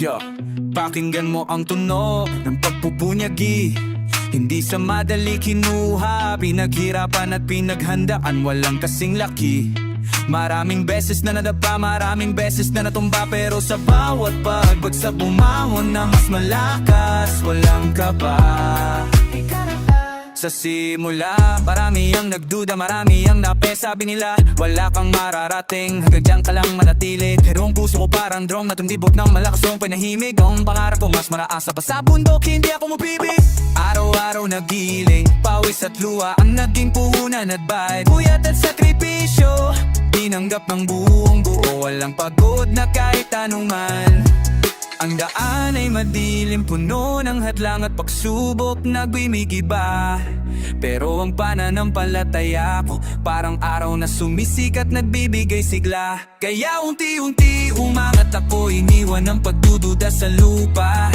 Yo, pakinggan mo ang tunog ng pagpupunyagi. Hindi sa madali kinuha, pinaghirapan at pinaghandaan, walang kasing laki. Maraming beses na nadapa, maraming beses na natumba, pero sa bawat pagbagsak bumangon na mas malakas, walang kaba. Sa simula, marami ang nagduda, marami ang sabi nila wala kang mararating, hanggang dyan ka lang manatili. Pero ang puso ko parang drone na tumibok ng malakas yung panahimik. Ang pangarap ko mas maraasa pa sa bundok, hindi ako mabibig. Araw-araw nagiling, pawis at luha ang naging puhunan at bayad. Puyat at sakripisyo, tinanggap ng buong buo, walang pagod na kahit anuman. Ang daan ay madilim, puno ng hadlang at pagsubok, nagbimigiba. Pero ang pananampalataya ko parang araw na sumisikat, nagbibigay sigla. Kaya unti-unti umangat ako, iniwan ng pagdududa sa lupa.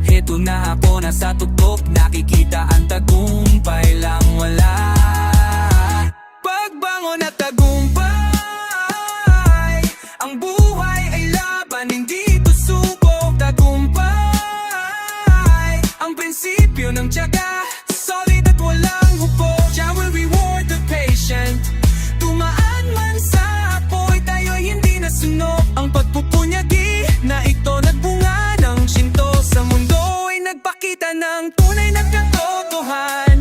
Heto na ako, nasa tuktok, nakikita ang tagumpay lang wala. Pagbangon at tagumpay, ang buhay ay laban, hindi prinsipyo ng tiyaga, solid at walang hupok. Jah will reward the patient. Tumaan man sa apoy, tayo'y hindi nasunog. Ang pagpupunyagi na ito nagbunga ng Shinto, sa mundo ay nagpakita ng tunay na katotohan.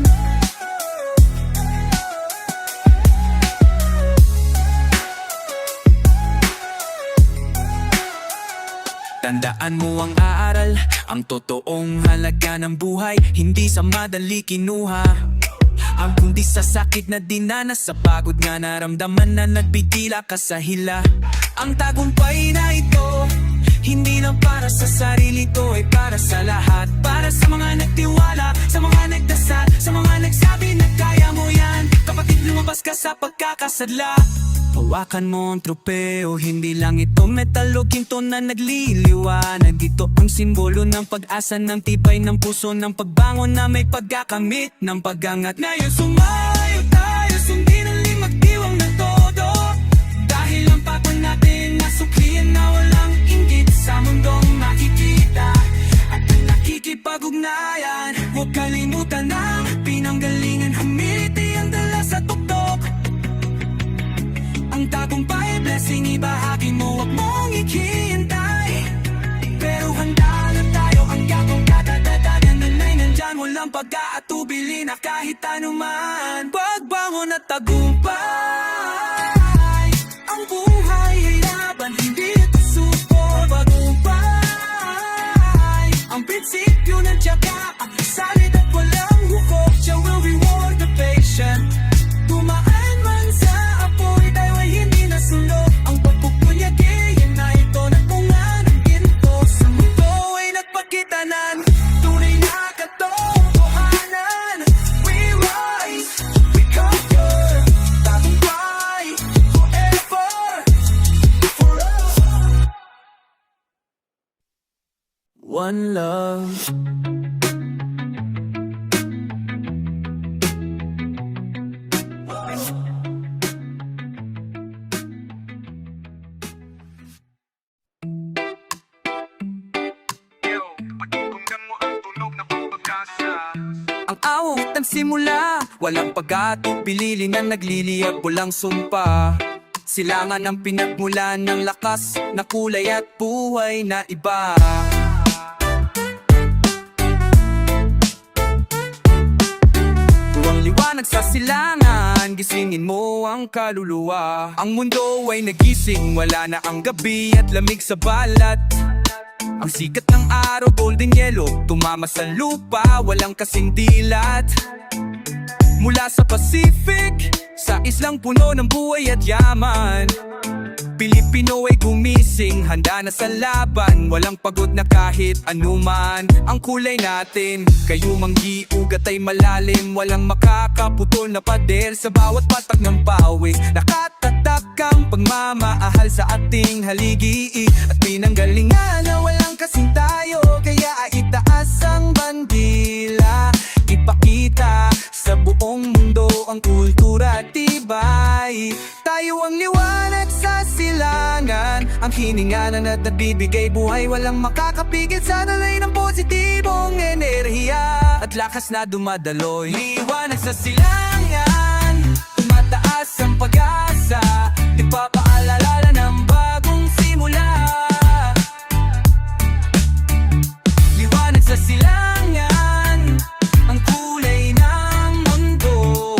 Tandaan mo ang aaral, ang totoong halaga ng buhay, hindi sa madali kinuha, ang kundi sa sakit na dinanas, sa pagod nga naramdaman na nagbitila ka sa hila. Ang tagumpay na ito, hindi lang para sa sarili, ito ay para sa lahat. Para sa mga nagtiwala, sa mga nagdasal, sa mga nagsabi na kaya mo yan. Kapatid, lumabas ka sa pagkakasadla. Hawakan mo ang tropeo, hindi lang ito metal o ginto na nagliliwanag. Ito ang simbolo ng pag-asa, ng tibay ng puso, ng pagbangon na may pagkakamit, ng pag-angat. Ngayon sumayo tayo, sundin ang limagdiwang ng todo. Dahil ang patong natin nasuklian na walang inggit sa mundong makikita at ang nakikipag-ugnayan. Huwag kalimutan ang pinanggalingan, humiliti ang dala sa tuktok. Ang tagumpay, blessing, ibahagi mo, huwag mong ikihintay. Pero handa na tayo, ang gagawang kadadadagan ay nandyan, walang pag-aatubili na kahit anuman. Pagbangon at tagumpay, ang buhay ay laban, hindi ito suko. Pagubay, ang prinsipyo ng tiyaga, ang salid at walang hukok. Jah will reward the patient. Tumaan man sa apoy, tayo ay hindi nasulok. Ang pagpupunyagi, yan na ito nagbunga ng ginto. Sa mundo ay nagpakita ng tunay na katotohanan. We rise, we conquer, tagumpay forever, forever. One love. Ang awit ng simula, walang pag-atubili na nagliliyab, walang sumpa. Silangan ang pinagmulan ng lakas na kulay at buhay na iba. Tuwang liwanag sa silangan, gisingin mo ang kaluluwa. Ang mundo ay nagising, wala na ang gabi at lamig sa balat. Ang sikat ng araw, golden yellow, tumama sa lupa, walang kasing dilat. Mula sa Pacific, sa islang puno ng buhay at yaman, Pilipino ay gumising, handa na sa laban, walang pagod na kahit anuman. Ang kulay natin, kayumang giugat ay malalim, walang makakaputol na pader sa bawat patak ng pawis. Nakatatak ang pagmamahal sa ating haligi at pinanggalingan na walang kasing tayo. Kaya itaas ang bandila, ipakita sa buong mundo ang kultura at tibay. Tayo ang liwanag sa silangan, ang ang hininganan at nagbibigay buhay. Walang makakapigil sa dalay ng positibong enerhiya at lakas na dumadaloy. Liwanag sa silangan, tumataas ang pag-asa, nagpapaalala ng bagong simula. Liwanag sa silangan, ang kulay ng mundo,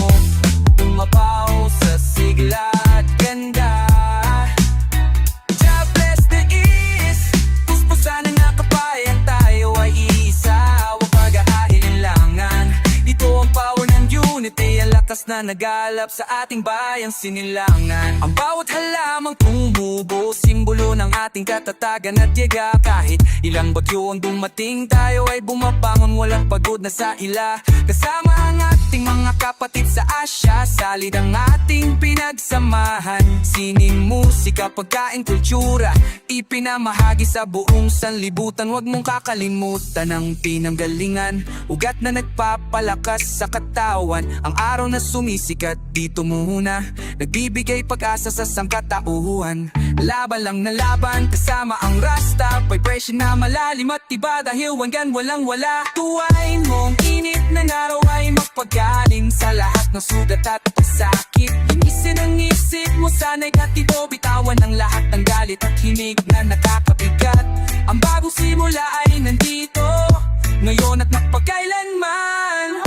umapaw sa sigla at ganda. God bless the East, puspusan ng nakapayan, tayo ay isa, huwag pag-aalinlangan. Ito ang power ng unity, ang lakas na nagalap sa ating bayang sinilangan. Ang bawat halamang tumubo, simbolo ng ating katatagan at yaga. Kahit ilang bagyo ang dumating, tayo ay bumabangon, walang pagod na sa ila. Kasama ang ating mga kapatid sa Asya, salid ang ating pinagsamahan. Sining, musika, pagkain, kultura, ipinamahagi sa buong sanlibutan. Huwag mong kakalimutan ang pinanggalingan, ugat na nagpapalakas sa katawan. Ang araw na sumisikat dito muna, nagbibigay pag-asa sa sangkatauhan. Laban lang na laban, kasama ang rasta, vibration na malalim at iba, dahil hanggang walang wala. Tuwain mong init ng araw ay magpagaling sa lahat ng sugat at sakit. Linisin ang isip mo, sana'y katibo, bitawan ang lahat ng galit at hinig na nakakabigat. Ang bagong simula ay nandito, ngayon at magpakailanman.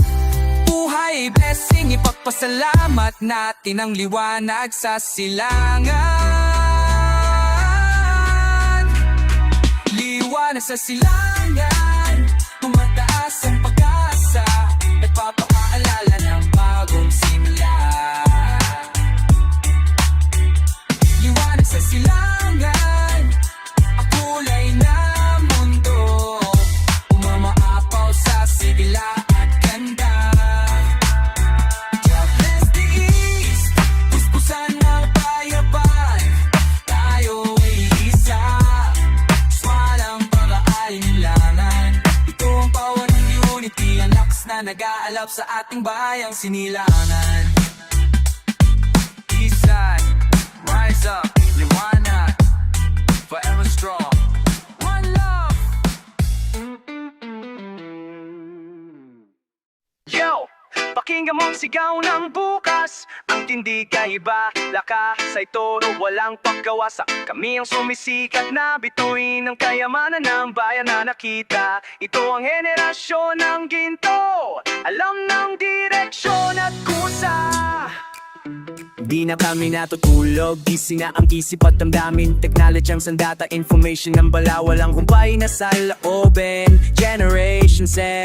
Buhay, blessing, ipagpasalamat natin ang liwanag sa silangan. Liwanag sa silangan, tumataas ang pag-asa, nagpapaalala ng bagong simula. Liwanag sa silangan, ang kulay ng mundo, umamaapaw sa sigla at ganda. God bless the East, puspusan ng bayaban, tayo ay isa, walang pag-aalinlangan. Ito ang power ng unity, ang lakas na nag-aalap sa ating bayang sinilangan. Eastside, rise up, liwanag, forever strong. One love. Yo! Pakinggan mong sigaw ng bukas, ang tindi kaiba, lakas sa ito, walang pagkawasa. Kami ang sumisikat na bituin ng kayamanan ng bayan na nakita. Ito ang henerasyon ng ginto, alam ng direksyon at kusa. Di na kami natutulog, gising na ang isip at damdamin. Technology ang sandata, information ng bala, walang humpay na sa laoben. Generation Z,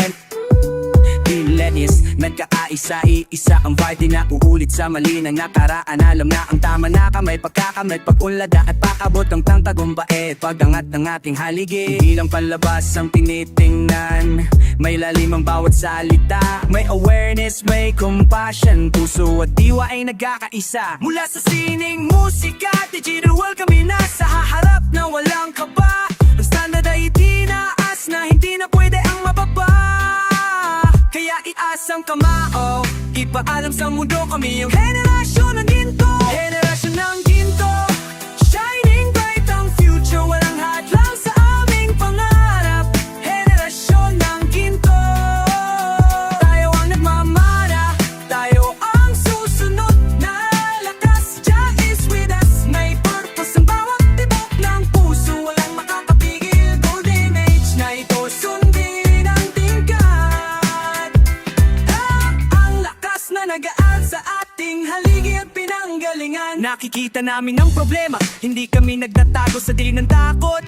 millennials, nagkakaisa, iisa ang vibe, di na uulit sa mali ng nakaraan. Alam na ang tama na kamay, pagkakamay, pag-unlada at pakabot ang tagumpait. Pag-angat ng ating haligi, hindi lang panlabas ang tinitingnan, may lalim ang bawat salita, may awareness, may compassion, puso at diwa ay nagkakaisa. Mula sa sining, musika, digital world, kami nasa haharap na walang kaba. Ang standard ay itinaas na hindi na pwede ang mababa. Kaya iasang kamao, ipaalam sa mundo, kami yung henerasyon ng ginto. Henerasyon ng ginto, shining bright ang future, walang hadlang sa aming pangarap. Henerasyon ng ginto, tayo ang nagmamana, tayo ang susunod na lakas. Jah is with us, may purpose ang bawat tibok ng puso, walang makakapigil. Golden age na ito, sundin ang tingkad, ang lakas na nag-aal sa ating haligi at pinanggalingan. Nakikita namin ang problema, hindi kami nagtatago sa dilim ng takot.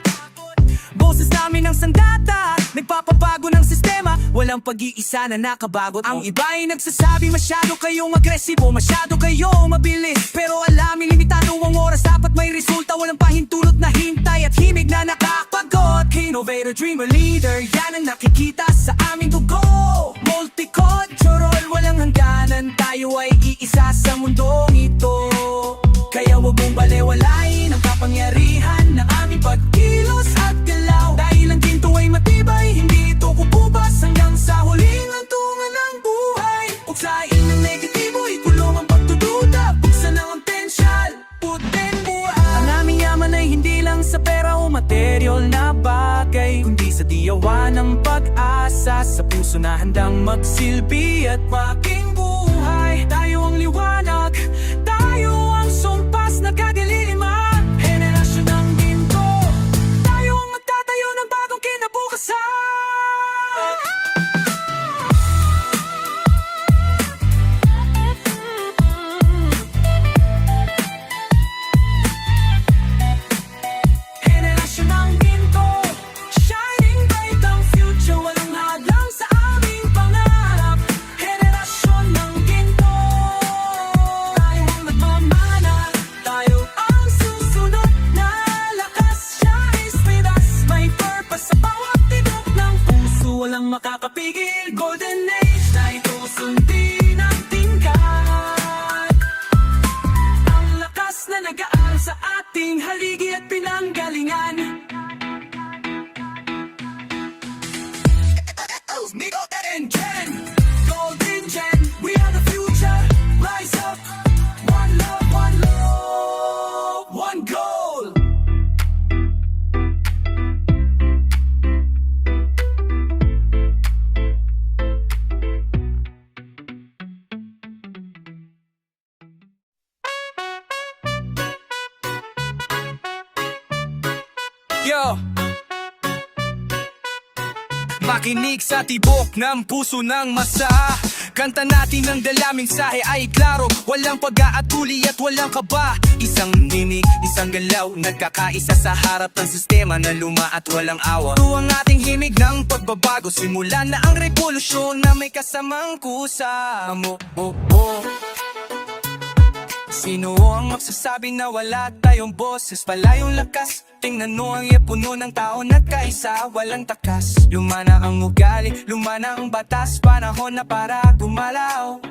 Boses namin ang sandata, nagpapabago ng sistema, walang pag-iisa na nakabagot. Ang iba ay nagsasabi masyado kayong agresibo, masyado kayong mabilis, pero alamin limitado ang oras, dapat may resulta, walang pahintulot na hintay at himig na nakapagod. Innovator, dreamer, leader, yan ang nakikita sa aming dugo. Multicultural, walang hangganan, tayo ay iisa sa mundong ito. Kaya wag mong balewalain ang kapangyarihan ng aming pagkilos at galaw. Dahil ang ginto ay matibay, hindi ito kupubas hanggang sa huling lantungan ng buhay. Uksain ng negatibo, ikulong ang pagdududa, buksan ang potensyal, putin buhay. Ang aming yaman ay hindi lang material na bagay, kundi sa diyawa ng pag-asa, sa puso na handang magsilbi at maging buhay. Tayo ang liwanag, tayo ang sumpas na kadiliman, henerasyon ng ginto, tayo ang magtatayo ng bagong kinabukasan. Henerasyon ng ginto, shining bright ang future, walang hadlang sa aming pangarap. Henerasyon ng ginto, tayo ang nagmamana, tayo ang susunod na lakas. Shines with us, may purpose sa bawat tibok ng puso, walang makakapigil. Golden age na ito, sundin ang tingkad, ang lakas na nag-aaral sa ating haligi at pinanggalingan. Nico and Jen, Golden Gen, we are the future. Rise up, one love, one love, one goal. Yo! Makinig sa tibok ng puso ng masa, kanta natin ng dalaming sahe ay klaro, walang pag-aatuli at walang kaba. Isang mimik, isang galaw, nagkakaisa sa harap ng sistema na luma at walang awa. Ito ang ating himig ng pagbabago, simulan na ang revolusyon na may kasamang kusa. Sino ang magsasabi na wala tayong boses, palayong lakas? Tingnan mo ang puno ng tao nagkaisa, walang takas. Lumana ang ugali, lumana ang batas, panahon na para gumalaw.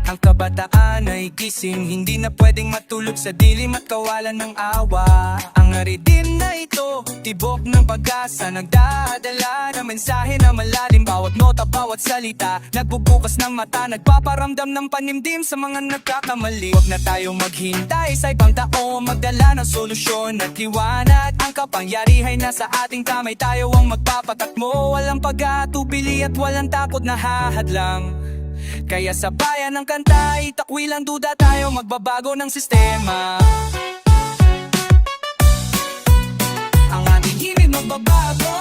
Ang kabataan ay gising, hindi na pwedeng matulog sa dilim at kawalan ng awa. Ang aridin na ito, tibok ng pag-asa, nagdadala ng mensahe na malalim. Bawat nota, bawat salita, nagbubukas ng mata, nagpaparamdam ng panimdim sa mga nagkakamali. Huwag na tayong maghintay sa ibang tao, magdala ng solusyon at liwanag. Ang kapangyarihan na sa ating kamay, tayo ang magpapatakbo. Walang pag-aatubili at walang takot na hahadlang. Kaya sa bayan ng kanta, itakwil ang duda, tayo magbabago ng sistema. Ang ating himig magbabago,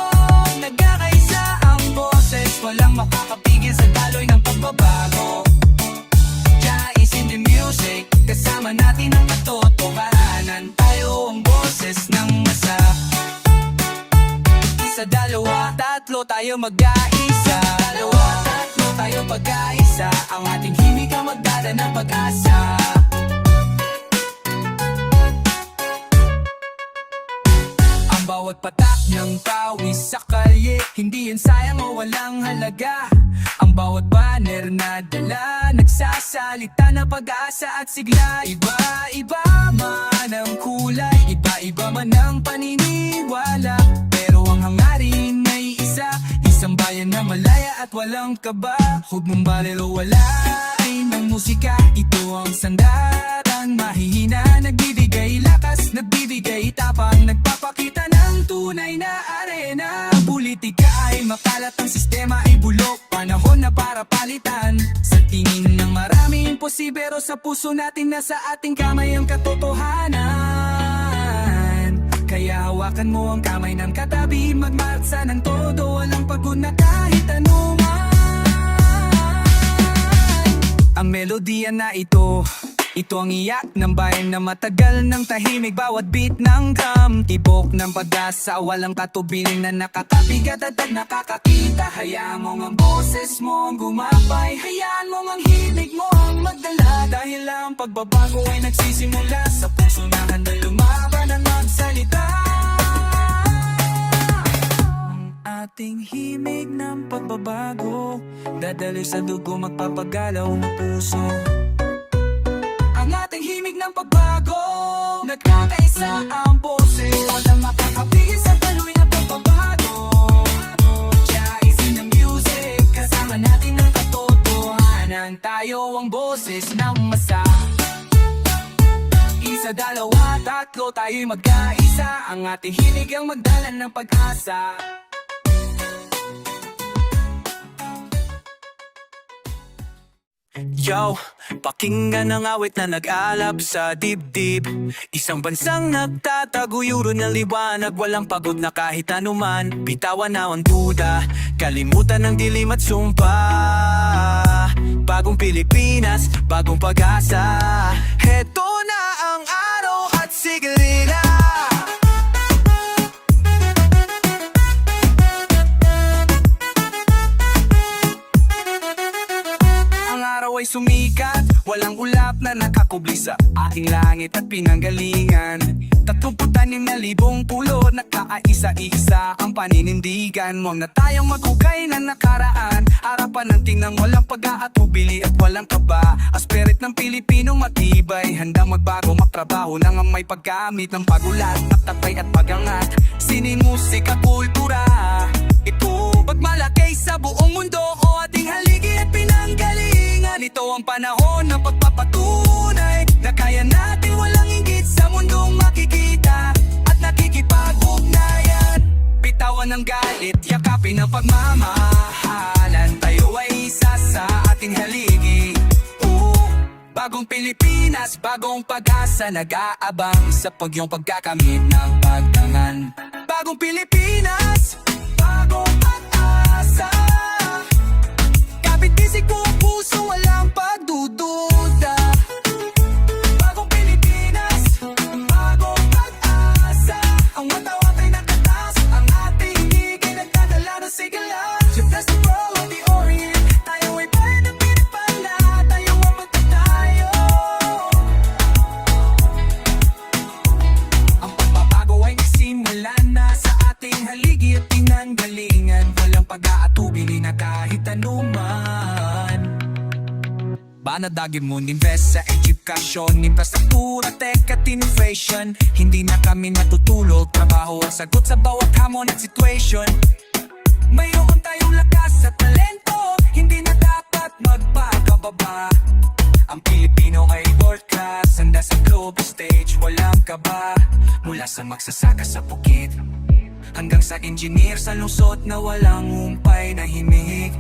nagkakaisa ang boses, walang makakapigil sa daloy ng pagbabago. Jais in the music, kasama natin ang katotohanan, tayo ang boses ng masa. Isa, dalawa, tatlo, tayo mag-aisa. Dalawa, tatlo, tayo pag-aisa. Ang ating himig ang magdala ng pag-asa. Ang bawat patak ng pawis sa kalye, hindi yan sayang o walang halaga. Ang bawat banner na dala, nagsasalita na pag-asa at sigla. Iba-iba man ang kulay, iba-iba man ang paniniwala, pero ang hangarin ay isa, isang bayan na malaya at walang kaba. Huwag mong balero, wala ay ng musika, ito ang sandaran mahihina, nagbibigay lakas, nagbibigay tapang, nagpapakita ng tunay na arena. Ang politika ay makalat, ang sistema ay bulok, panahon na para palitan. Sa tingin ng marami imposible, pero sa puso natin nasa ating kamay ang katotohanan. Kaya hawakan mo ang kamay ng katabi, magmarsa ng todo, walang pagod na kahit anuman. Ang melodiya na ito, ito ang iyak ng bayan na matagal ng tahimik. Bawat beat ng drum, tibok ng pag-asa, walang katubiling na nakakabigat at nakakakita. Hayaan mo ang boses mo ang gumabay, hayaan mo ang himig mo ang magdala. Dahil ang pagbabago ay nagsisimula sa puso na handang lumaban at magsalita. Ating himig ng pagbabago, dadaloy sa dugo, magpapagalaw ng puso. Ang ating himig ng pagbago, nagkakaisa ang boses, walang makakapigil sa daloy ng pagbabago. Jais in the music, kasama natin ang katotohanan, tayo ang boses ng masa. isa, dalawa, tatlo, tayo'y magkaisa. Ang ating hilig ang magdala ng pag-asa. Yo, pakinggan ang awit na nag-alab sa dibdib. Isang bansang nagtataguyuro ng liwanag, walang pagod na kahit anuman. Bitawan na ang duda, kalimutan ng dilim at sumpa. Bagong Pilipinas, bagong pag-asa. Heto na ang araw at sigilina. Ay sumikat, walang ulap na nakakubli sa ating langit at pinanggalingan. 36,000 pulo, nagkaaisa-isa ang paninindigan. Huwag na tayong magukay na nakaraan, harapan ng tingnan walang pag-aatubili at walang kaba. Ang spirit ng Pilipinong matibay, handang magbago, magtrabaho nang ang may paggamit ng pagulat, pagtatay at pagangat. Sining musika, kultura, ito pagmalaki sa buong mundo o ating haligi at pinanggalingan. Ito ang panahon ng pagpapatunay na kaya natin walang inggit sa mundong makikita at nakikipag-ugnayan. Bitawan ng galit, yakapin ang pagmamahalan. Tayo ay isa sa ating haligi. Bagong Pilipinas, bagong pag-asa, nag-aabang sa pagyong pagkakamit ng pagtangan. Bagong Pilipinas, bagong pag-asa. Kapit bisig buong puso, walang pagdududa. Bagong Pilipinas, bagong pag-asa. Ang watawat ay nakatas, ang ating higil nagdadala ng sigla. Just the pro of the Orient, tayo ay bayan ng pinagpala, tayo ang magtatayo. Ang pagbabago ay nagsimula na sa ating haligi at pinanggalingan. Walang pag-aatubili na kahit anuman. Banadagin mo invest sa edukasyon, infrastruktura, tech at innovation. Hindi na kami natutulog, trabaho ang sagot sa bawat hamon at situation. Mayroon tayong lakas at talento, hindi na dapat magpakababa. Ang Pilipino ay world class, handa sa global stage, walang kaba. Mula sa magsasaka sa bukid, hanggang sa engineer sa lungsod na walang humpay na himig.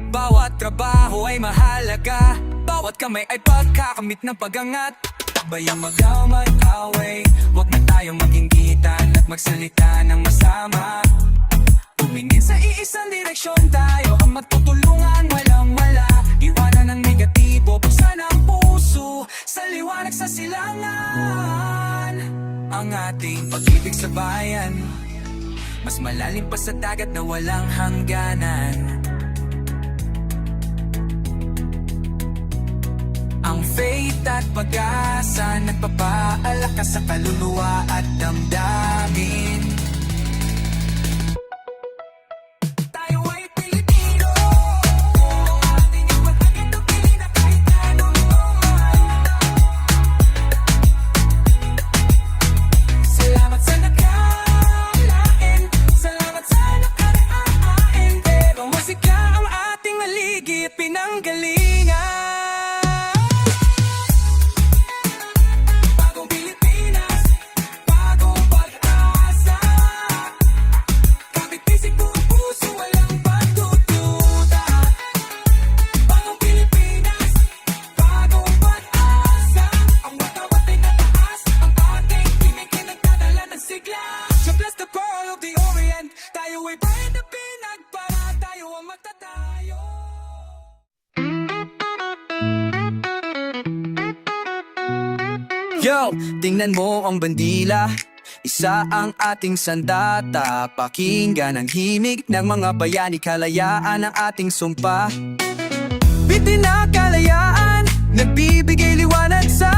Bawat trabaho ay mahalaga, bawat kamay ay pagkakamit ng pagangat. Takbayang mag-away, huwag na tayong maging gitan at magsalita ng masama. Tumingin sa iisang direksyon, tayo ang magtutulungan, walang wala. Iwanan ang negatibo, buksan ang puso sa liwanag sa silangan. Ang ating pag-ibig sa bayan, mas malalim pa sa dagat na walang hangganan. Ang faith at pag-asa, nagpapaalakas sa kaluluwa at damdamin. Tayo ay Pilipino, ating ipagkakit o pili na kahit anong man. Salamat sa nakalain, salamat sa nakaraan. Pero musika ang ating haligi at pinanggalingan. Yo, tingnan mo ang bandila, isa ang ating sandata. Pakinggan ang himig ng mga bayani, kalayaan ang ating sumpa. Bitin na kalayaan, nagbibigay liwanag sa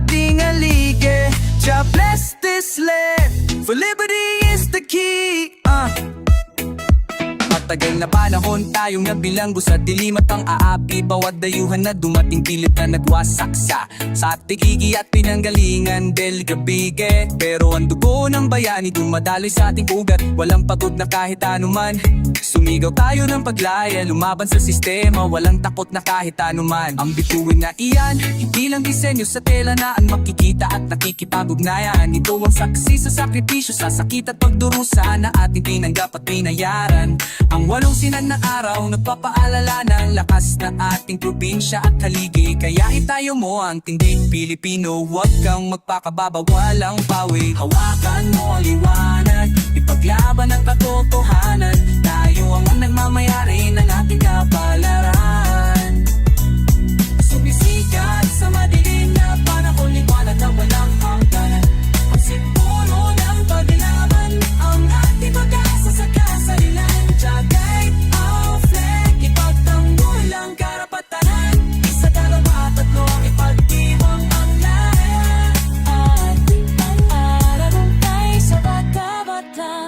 ating haligi. God bless this land, for liberty is the key. Matagal na panahon tayong nabilanggo sa dilim at ang aapi. Bawat dayuhan na dumating pilit na nagwasak sa tikigi at pinanggalingan del gabige. Pero ang dugo ng bayani dumadaloy sa ating ugat, walang pagod na kahit anuman. Sumigaw tayo ng paglaya, lumaban sa sistema, walang takot na kahit anuman. Ang bituin na iyan, hindi lang disenyo sa tela na ang makikita at nakikipag-ugnayan. Ito ang saksi sa sakripisyo, sa sakit at pagdurusa na ating tinanggap at pinayaran. Ang walong sinan na araw, nagpapaalala ng lakas na ating probinsya at haligi. Kaya itayo mo ang tindig Pilipino, huwag kang magpakababa, walang pawi. Hawakan mo ang liwanag, ipaglaban ang katotohanan. Tayo ang nagmamayari ng ating kapalaran. Sumisikat sa madilim na panahon, liwanag na walang hangganan. Pagsipuno ng paglaban, ang ating pag-asa sa kasarilan. Jagay ang flag, ipagtanggol ang karapatanan. Isa, dalawa, tatlo ang ipagdiwang ang lahat. Ating pangararantay sa bata-bata.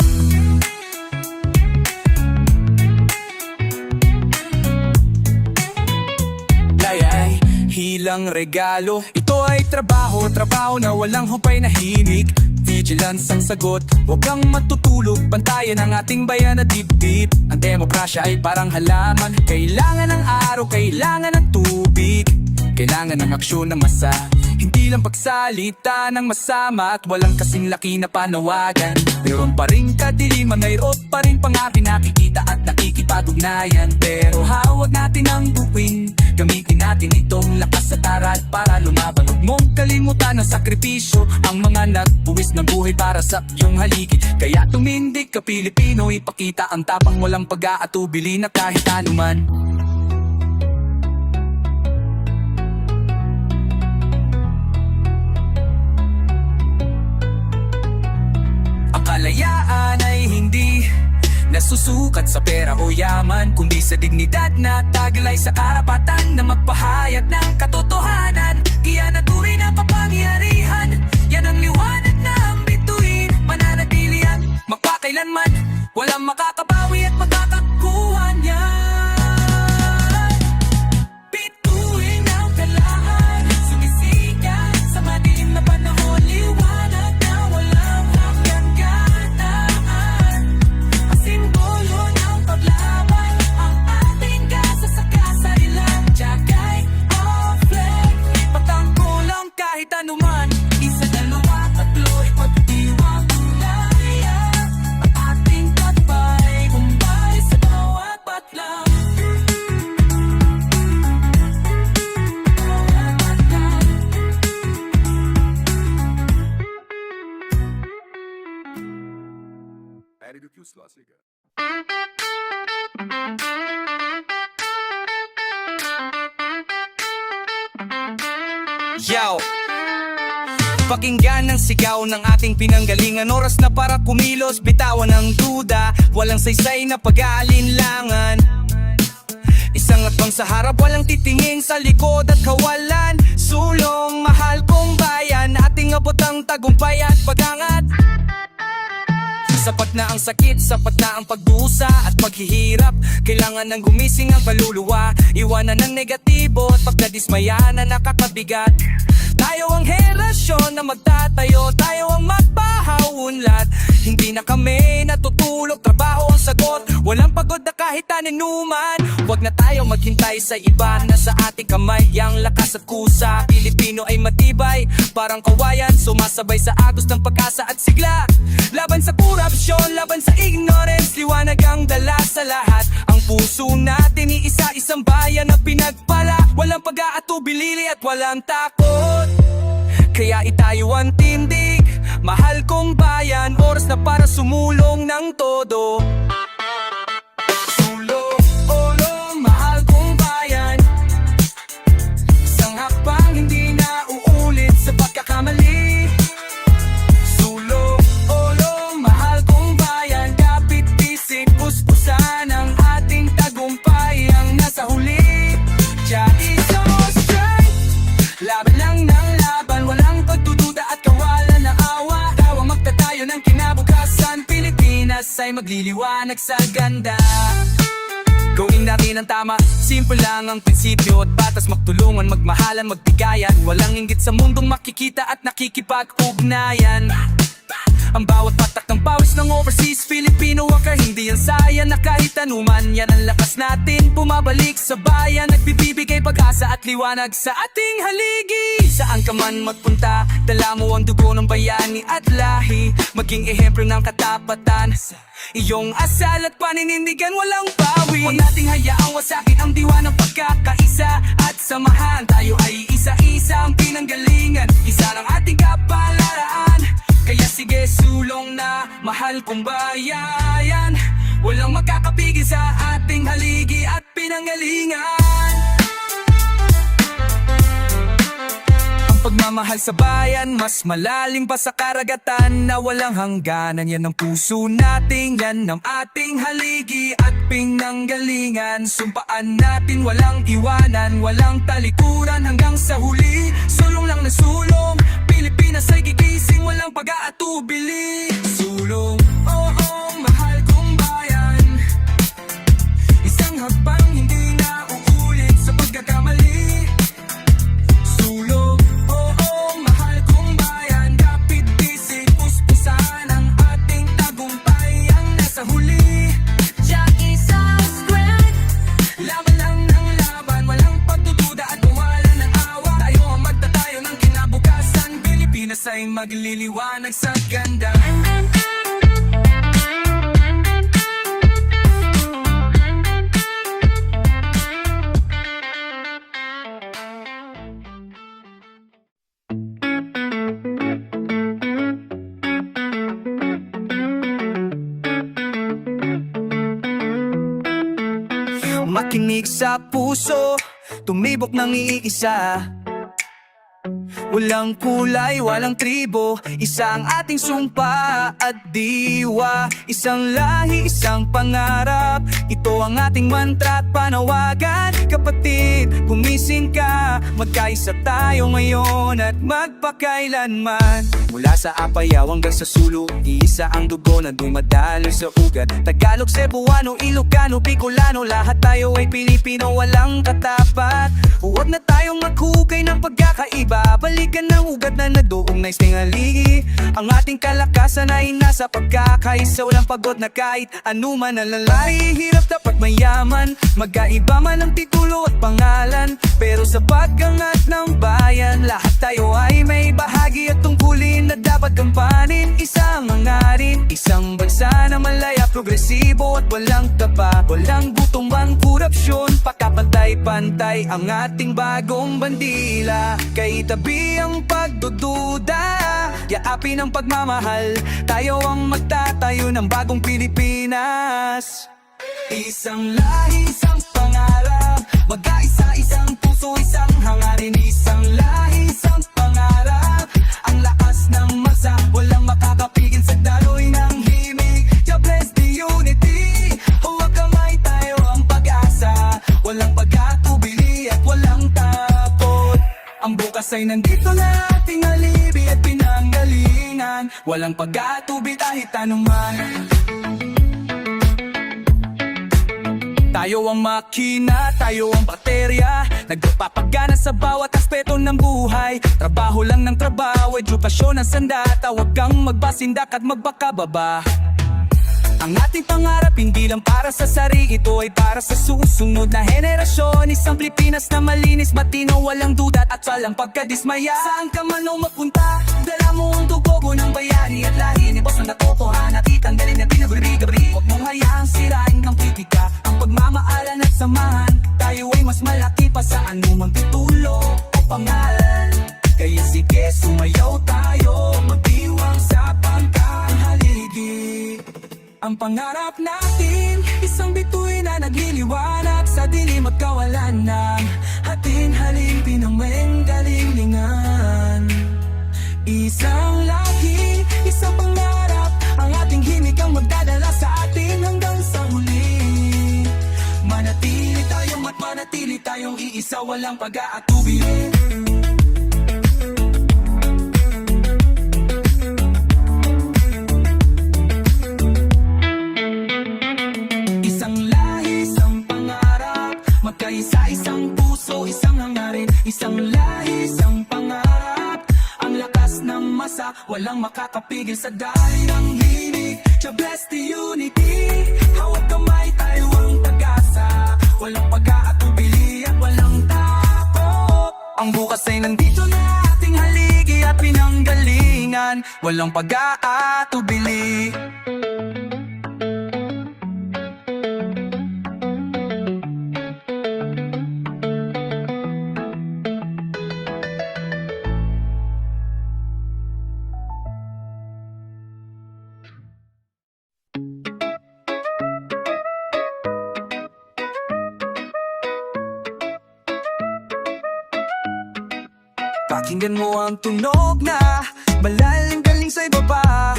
Hilang regalo, ito ay trabaho, trabaho na walang hupay na hinig. Vigilance ang sagot, huwag kang matutulog, bantayan ang ating bayan at dibdib. Ang demokrasya ay parang halaman, kailangan ng araw, kailangan ng tubig. Kailangan ng aksyon ng masa, hindi lang pagsalita ng masama. At walang kasing laki na panawagan. Mayroon pa rin kadiliman, mayroon pa rin pangapi, nakikita at nakikipag-ugnayan. Pero hawag natin ang buwing, gamitin natin itong lakas at aral para lumaban. Huwag mong kalimutan ang sakripisyo, ang mga nagbuwis ng buhay para sa iyong haligi. Kaya tumindig ka Pilipino, ipakita ang tapang, walang pag-aatubili na kahit anuman. Kalayaan ay hindi nasusukat sa pera o yaman, kundi sa dignidad na taglay sa karapatan na magpahayag ng katotohanan. Iyan ang tunay na kapangyarihan, yan ang liwanag na ang bituin. Mananatili at magpakailanman, walang makakabawi at makakakuha niyan. Bituin ang talaan, sumisikat sa madilim na panahon, liwanag na walang kahit anuman. Isa, dalawa, tatlo, ipagdiwang kulaya. Ang ating tatbay, kumbay sa bawat patlang. Bawat patlang. Yo! Pakinggan ang sigaw ng ating pinanggalingan. Oras na para kumilos, bitawan ang duda, walang saysay na pag-aalinlangan. Isang atbang sa harap, walang titingin sa likod at kawalan. Sulong, mahal kong bayan, ating abot ang tagumpay at pag-angat. Sapat na ang sakit, sapat na ang pagdusa at paghihirap. Kailangan ng gumising ang kaluluwa, iwanan ng negatibo at pagkadismaya na nakakabigat. Tayo ang henerasyon na magtatayo, tayo ang magpahaunlad. Hindi na kami natutulog, trabaho ang sagot, walang pagod na kahit aninuman. Huwag na tayo maghintay sa iba, nasa ating kamay ang lakas at kusa. Pilipino ay matibay, parang kawayan, sumasabay sa agos ng pag-asa at sigla. Laban sa korupsyon, laban sa ignorance, liwanag ang dala sa lahat. Ang puso natin iisa-isang bayan na pinagpala, walang pag-aatubili at walang takot. Kaya itayo ang tindig, mahal kong bayan, oras na para sumulong ng todo. Sulong, mahal kong bayan, isang hakbang hindi na uulit sa pagkakamali. Sulong, mahal kong bayan, kapit-pisik, puspusan ang ating tagumpay ang nasa huli. Jais mo strength, laban lang ng laban, walang pagdududa at kawalan ng awa. Tawang magtatayo ng kinabukasan, Pilipinas ay magliliwanag sa ganda. Gawin natin ang tama, simple lang ang prinsipyo at batas. Magtulungan, magmahalan, magbigayan. Walang inggit sa mundong makikita at nakikipag-ugnayan. Ang bawat patak ng pawis ng overseas Filipino worker, hindi yan sayang na kahit anuman. Yan ang lakas natin, bumabalik sa bayan. Nagbibibigay pag-asa at liwanag sa ating haligi. Saan ka man magpunta, dala mo ang dugo ng bayani at lahi. Maging ehemplo ng katapatan, iyong asal at paninindigan walang bawi. Huwag nating hayaang wasakin ang diwa ng pagkakaisa at samahan. Tayo ay isa-isa ang pinanggalingan, isa ng ating kapalaran. Kaya sige, sulong na mahal kong bayan. Walang makakapigil sa ating haligi at pinanggalingan. Ang pagmamahal sa bayan, mas malalim pa sa karagatan na walang hangganan. Yan ang puso nating, yan ang ating haligi at pinanggalingan. Sumpaan natin walang iwanan, walang talikuran hanggang sa huli. Sulong lang na sulong, Pilipinas ay gigising, walang pag-aatubili. Sulong, oo, mahal kong bayan. Isang hakbang hindi na uulit sa pagkakamali. Sulong, oo, mahal kong bayan. Kapit bisig, puspusan ang ating tagumpay ang nasa huli. Jack is our strength. Laban lang ng laban, walang pagdududa at walang ng awa. Tayo ang magtatayo ng kinabukasan. Pilipinas ay magliliwanag sa ganda. Makinig sa puso, tumibok ng iisa. Walang kulay, walang tribo, isa ang ating sumpa at diwa. Isang lahi, isang pangarap, ito ang ating mantra at panawagan. Kapatid, gumising ka, magkaisa tayo ngayon at magpakailanman. Mula sa Apayao hanggang sa Sulu, iisa ang dugo na dumadaloy sa ugat. Tagalog, Cebuano, Ilocano, Bicolano, lahat tayo ay Pilipino, walang katapat. Huwag na tayong maghukay ng pagkakaiba, balikan ng ugat na nadoong nais ng haligi. Ang ating kalakasan ay nasa pagkakaisa, walang pagod na kahit anuman ang lalaki. Hirap dapat mayaman, magkaiba man ang titulo at pangalan, pero sa pag-angat ng bayan, lahat tayo ay may bahagi at tungkulin na dapat gampanin. Isang hangarin, isang bansa na malaya, progresibo at walang tapa. Walang gutong bang korupsyon, pakapantay-pantay ang ating bagong bandila. Kay tabi ang pagdududa, yaapin ang pagmamahal, tayo ang magtatayo ng bagong Pilipinas. Isang lahi, isang pangarap, magkaisa, isang puso, isang hangarin. Isang lahi, isang pangarap, ang lakas ng masa, walang makakapigil sa daloy ng himig. God bless the unity, huwag kamay, tayo ang pag-asa, walang pag-atubili at walang takot. Ang bukas ay nandito na, ating alibi at pinanggalingan, walang pag-atubi kahit anuman. Tayo ang makina, tayo ang baterya, nagpapagana sa bawat aspeto ng buhay. Trabaho lang ng trabaho, edukasyon ang sandata, huwag kang magbasindak at magbakababa. Ang ating pangarap hindi lang para sa sarili, ito ay para sa susunod na henerasyon. Isang Pilipinas na malinis, matino, walang duda at walang pagkadismaya. Saan ka man o magpunta, dala mo ang dugo ng bayani at lahi. Ni boss ang natotohan at itanggalin na pinaguri-gabri. Huwag mong hayaang sirain ng kritika ang pagmamaalan at samahan. Tayo ay mas malaki pa sa anumang titulo o pangalan. Kaya sige, sumayaw tayo, magdiwang sa pagkahaligi. Ang pangarap natin, isang bituin na nagliliwanag sa dilim at kawalan ng ating halipin ng menggalingan. Isang lahi, isang pangarap, ang ating himig ang magdadala sa atin hanggang sa huli. Manatili tayong at manatili tayong iisa, walang pag-aatubili. Isang lahi, isang pangarap, walang makakapigil sa dali ng himig. The best unity, hawag kamay tayo ang pag-asa. Walang pag-aatubili at walang tako. Ang bukas ay nandito na, ating haligi at pinanggalingan. Walang pag-aatubili. Pakinggan mo ang tunog na malalim galing sa ibaba.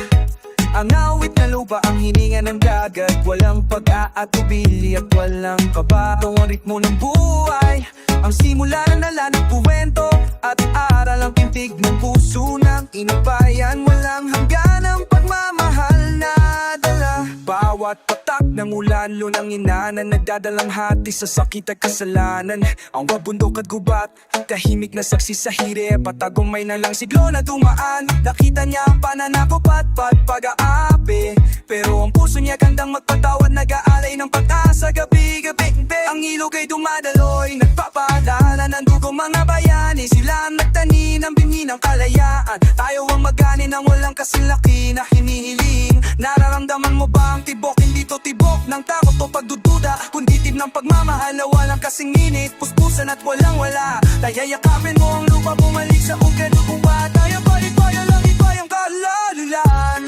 Ang awit na lupa, ang hininga ng dagat. Walang pag-aatubili at walang kaba. Ito ang ritmo ng buhay, ang simula ng nala ng puwento at aral ang tintig ng puso ng inubayan. Walang hangganang pagmamahal na dala. Bawat patak ng ulan, lunang ina na nagdadalang hati sa sakit at kasalanan. Ang wabundok at gubat, tahimik na saksi sa hirip at tagumay na lang siglo na dumaan. Nakita niya ang pananakop at pag-aapi, pero ang puso niya gandang magpatawad, nag-aalay ng pag-asa gabi-gabi. Ang ilog ay dumadaloy, nagpapaalala ng dugo mga bayani. Sila ang nagtani ng binhi ng kalayaan. Tayo ang magani ng walang kasilaki na hinihiling. Nararamdaman mo ba ang tibok? Hindi to tibok ng takot o pagdududa, kundi tib ng pagmamahal na walang kasing init, puspusan at walang wala. Tayayakapin mo ang lupa, bumalik sa ugat. Kung ba tayo balik-baya lang, iba yung kalalilan.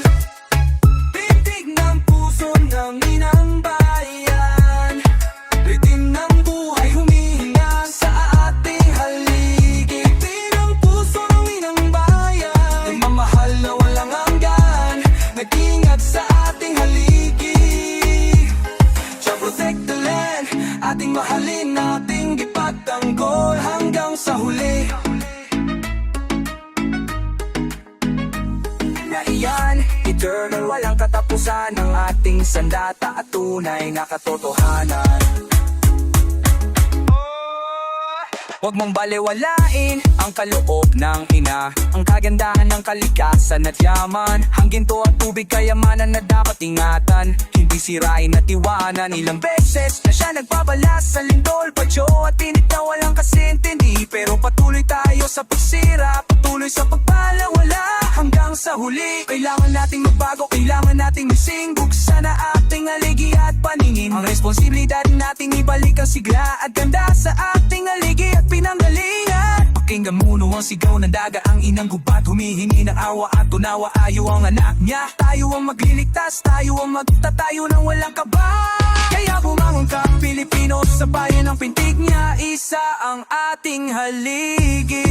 Pintig ng puso ng inang bayan, ritim ng buhay humihinga sa ating haligi. Pintig ng puso ng inang bayan, nagmamahal na walang hanggan, nag-ingat sa ating haligi. To protect the land, ating mahalin, ating ipagtanggol hanggang sa huli. Na iyan, eternal, walang katapusan ng ating sandata at tunay na katotohanan. Huwag mong balewalain ang kaloob ng ina, ang kagandahan ng kalikasan at yaman. Ang ginto at tubig, kayamanan na dapat ingatan, hindi sirain at iwanan. Ilang beses na siya nagbabalas sa lindol, pagyo at init na walang kasintindi. Pero patuloy tayo sa pagsira, patuloy sa pagbalawala hanggang sa huli. Kailangan nating magbago, kailangan nating mising, buksan na ating haligi at paningin. Ang responsibilidad nating ibalik ang sigla at ganda sa ating haligi at pinanggalingan. Pakinggan mo no ang sigaw ng daga, ang inang gubat, humihingi ng awa at tunawa. Ayaw ang anak niya, tayo ang magliligtas, tayo ang magtatayo ng walang kaba. Kaya bumangon ka Pilipino, sa bayan ng pintig niya, isa ang ating haligi.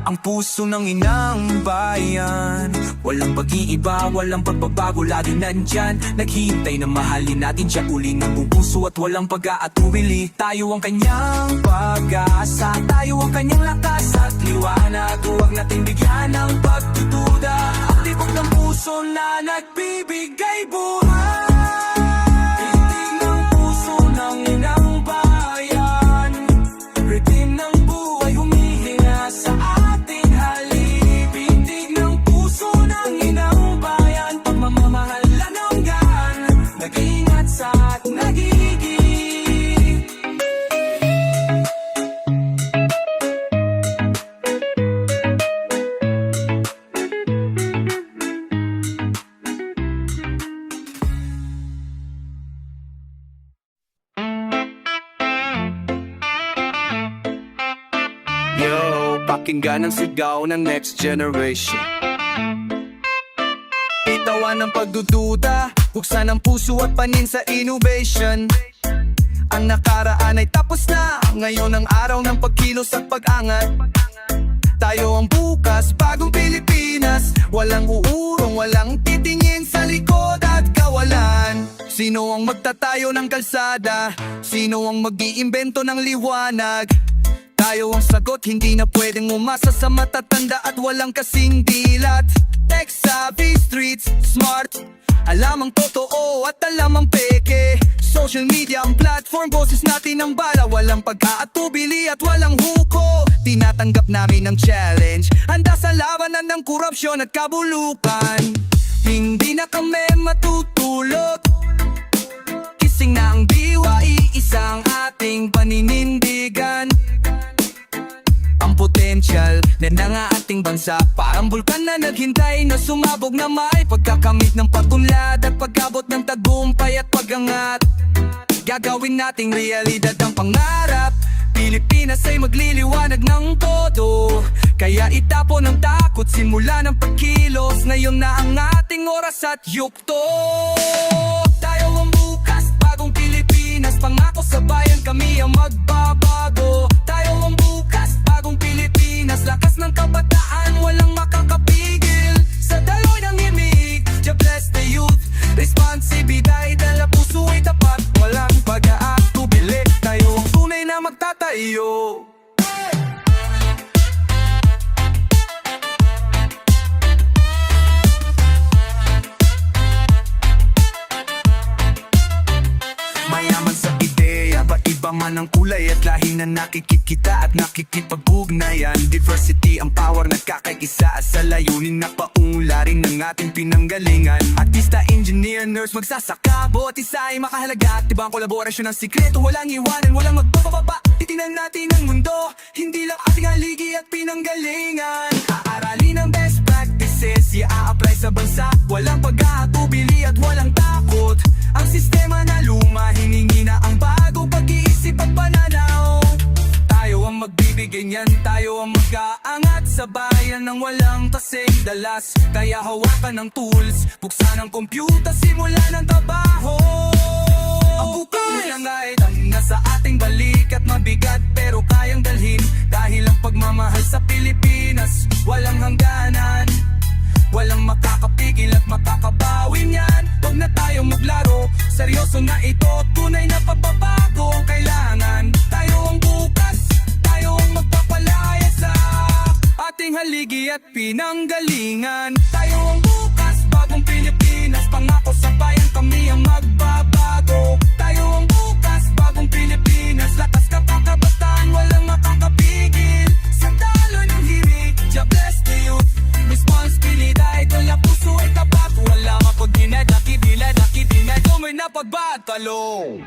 Ang puso ng inang bayan, walang pag-iiba, walang pagbabago, lagi nandyan. Naghihintay na mahalin natin siya uli ng buong puso at walang pag-aatubili. Tayo ang kanyang pag-asa, tayo ang kanyang lakas at liwanag. Huwag natin bigyan ng pagdududa, ang tibok ng puso na nagbibigay buhay. Pintig ng puso ng inang bayan, ritim ng buhay humihinga sa ating haligi. Pintig ng puso ng inang bayan, pagmamahal na nanggan, nag-ingat sa at nagiging. Yo, pakinggan ang sigaw ng next generation. Itawan ng pagdududa, buksan ang puso at panin sa innovation. Ang nakaraan ay tapos na, ngayon ang araw ng pagkilos at pag-angat. Tayo ang bukas, bagong Pilipinas, walang uurong, walang titingin sa likod at kawalan. Sino ang magtatayo ng kalsada? Sino ang mag-iimbento ng liwanag? Tayo ang sagot, hindi na pwedeng umasa sa matatanda at walang kasing dilat. Tech savvy, streets smart, alam ang totoo at alam ang peke. Social media ang platform, boses natin ang bala. Walang pag-aatubili at walang huko. Tinatanggap namin ang challenge, handa sa labanan ng korupsyon at kabulukan. Hindi na kami matutulog, kising na ang diwa, iisang ating paninindigan. Ang potensyal na ng ating bansa, parang bulkan na naghintay na sumabog na may pagkakamit ng patunlad at pag-abot ng tagumpay at pag-angat. Gagawin nating realidad ang pangarap, Pilipinas ay magliliwanag ng todo. Kaya itapon ang takot, simula ng pagkilos. Ngayon na ang ating oras at yukto. Tayo ang bukas, bagong Pilipinas. Pangako sa bayan, kami ang magbabago. Tayo ang bukas, bagong Pilipinas. Lakas ng kabataan, walang makakapigil. Sa daloy ng imig, God bless the youth. Responsibilidad, dala puso ay tapat. Walang pag-aatubili, tayo ang tunay na magtatayo. Mayaman sa ideya, ba't iba man ang kulay at lahi na nakikita at nakikipag-ugnayan. Diversity ang power, nagkakaisa sa layunin na paunlarin ng ating pinanggalingan. Artista, engineer, nurse, magsasaka, bawat isa ay makahalaga. At ibang kolaborasyon ng sikreto, walang iwanan, walang magbababa. Titingnan natin ang mundo, hindi lang ating haligi at pinanggalingan. Aaralin ang best practices, i-a-apply sa bansa. Walang pag-aatubili at walang takot. Ang sistema na luma, hiningi na ang bagong pag-iisip at pananaw. Tayo ang magbibigay niyan, tayo ang mag-aangat sa bayan ng walang kasing dalas. Kaya hawakan ng tools, buksan ang kompyuta, simulan ang trabaho. Ang bukas ng kahit ang nasa ating balik at mabigat pero kayang dalhin. Dahil ang pagmamahal sa Pilipinas, walang hangganan. Walang makakapigil at makakabawi niyan. Huwag na tayong maglaro, seryoso na ito, tunay na pagbabago ang kailangan. Tayo ang bukas, tayo ang magpapalaya sa ating haligi at pinanggalingan. Tayo ang bukas, bagong Pilipinas. Pangako sa bayan, kami ang magbabago. Tayo ang bukas, bagong Pilipinas. Lakas kapakabataan, walang makakapigil. Sa daloy ng hirig, God bless the youth. Responsibilidad, wala puso ay tapat. Wala mapag-inad, nakibila, nakibinad, may napagbatalo.